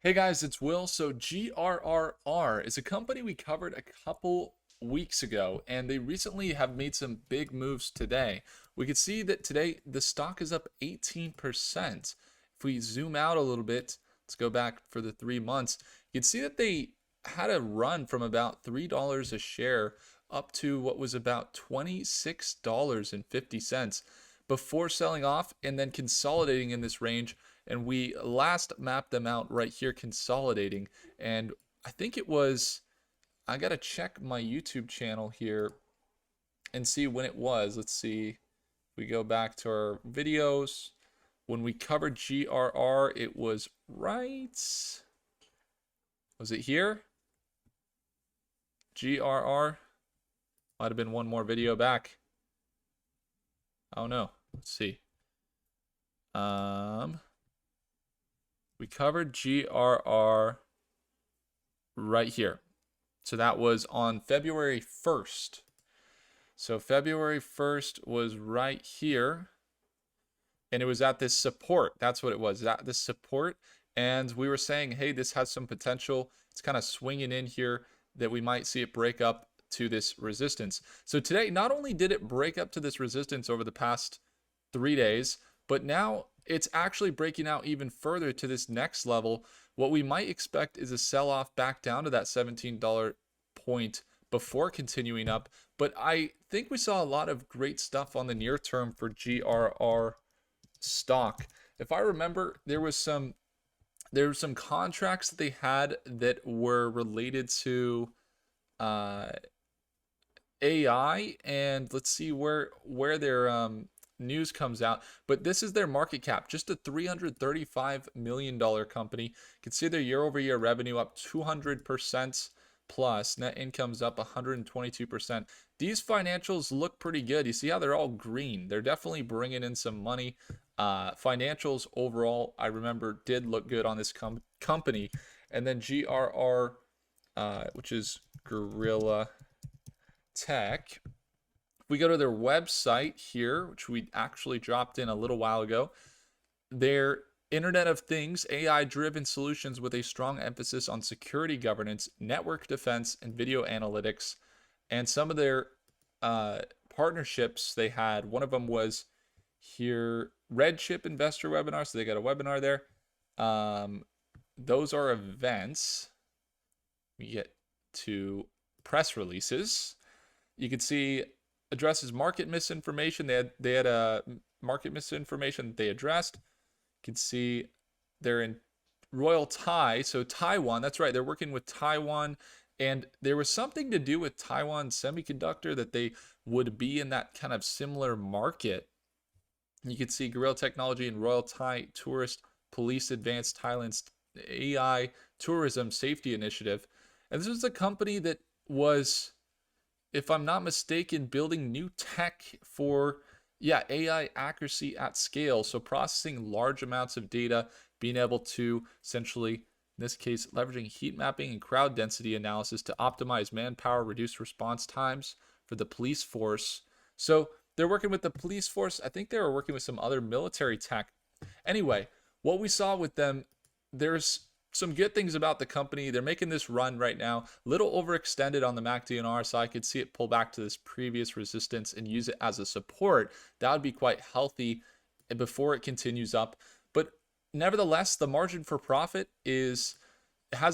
Hey guys, it's Will. So GRRR is a company we covered a couple weeks ago, and they recently have made some big moves today. We could see that today the stock is up 18%. If we zoom out a little bit, let's go back for the 3 months. You can see that they had a run from about $3 a share up to what was about $26.50 before selling off and then consolidating in this range. And we last mapped them out right here, consolidating. And I think it was, I got to check my YouTube channel here and see when it was. Let's see. We go back to our videos. When we covered GRR, it was right. Was it here? GRR? Might have been one more video back. Oh no. Let's see. We covered GRR right here. So that was on February 1st. So February 1st was right here. And it was at this support. That's what it was, at this support. And we were saying, hey, this has some potential. It's kind of swinging in here that we might see it break up to this resistance. So today, not only did it break up to this resistance over the past 3 days, but now it's actually breaking out even further to this next level. What we might expect is a sell-off back down to that $17 point before continuing up. But I think we saw a lot of great stuff on the near term for GRR stock. If I remember, there were some contracts that they had that were related to AI, and let's see where their news comes out. But this is their market cap, just a $335 million company. You can see their year-over-year revenue up 200% plus, net income's up 122%. These financials look pretty good. You see how they're all green. They're definitely bringing in some money. Financials overall, I remember, did look good on this company. And then GRR, which is Gorilla Tech. We go to their website here, which we actually dropped in a little while ago. Their Internet of Things, AI-driven solutions with a strong emphasis on security governance, network defense, and video analytics. And some of their partnerships they had, one of them was here, Redchip Investor Webinar. So they got a webinar there. Those are events. We get to press releases. You can see addresses market misinformation. They had a market misinformation that they addressed. You can see they're in Royal Thai, so Taiwan. That's right, they're working with Taiwan, and there was something to do with Taiwan Semiconductor that they would be in that kind of similar market. You can see Gorilla Technology and Royal Thai Tourist Police Advanced Thailand's AI Tourism Safety Initiative. And this was a company that was, if I'm not mistaken, building new tech for, AI accuracy at scale. So processing large amounts of data, being able to essentially, in this case, leveraging heat mapping and crowd density analysis to optimize manpower, reduce response times for the police force. So they're working with the police force. I think they were working with some other military tech. Anyway, what we saw with them, there's some good things about the company. They're making this run right now, a little overextended on the MACD and RSI. I could see it pull back to this previous resistance and use it as a support. That would be quite healthy before it continues up. But nevertheless, the margin for profit has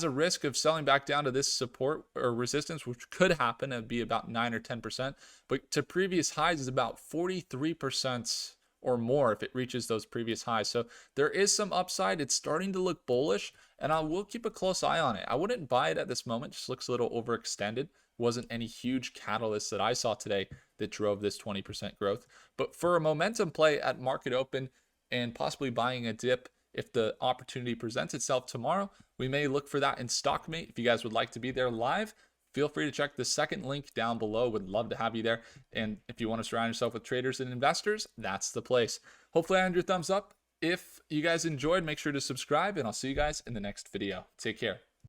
a risk of selling back down to this support or resistance, which could happen and be about 9 or 10%. But to previous highs is about 43% or more if it reaches those previous highs. So there is some upside. It's starting to look bullish, and I will keep a close eye on it. I wouldn't buy it at this moment. Just looks a little overextended. Wasn't any huge catalyst that I saw today that drove this 20% growth. But for a momentum play at market open and possibly buying a dip, if the opportunity presents itself tomorrow, we may look for that in StockMate. If you guys would like to be there live, feel free to check the second link down below. Would love to have you there. And if you want to surround yourself with traders and investors, that's the place. Hopefully I earned your thumbs up. If you guys enjoyed, make sure to subscribe, and I'll see you guys in the next video. Take care.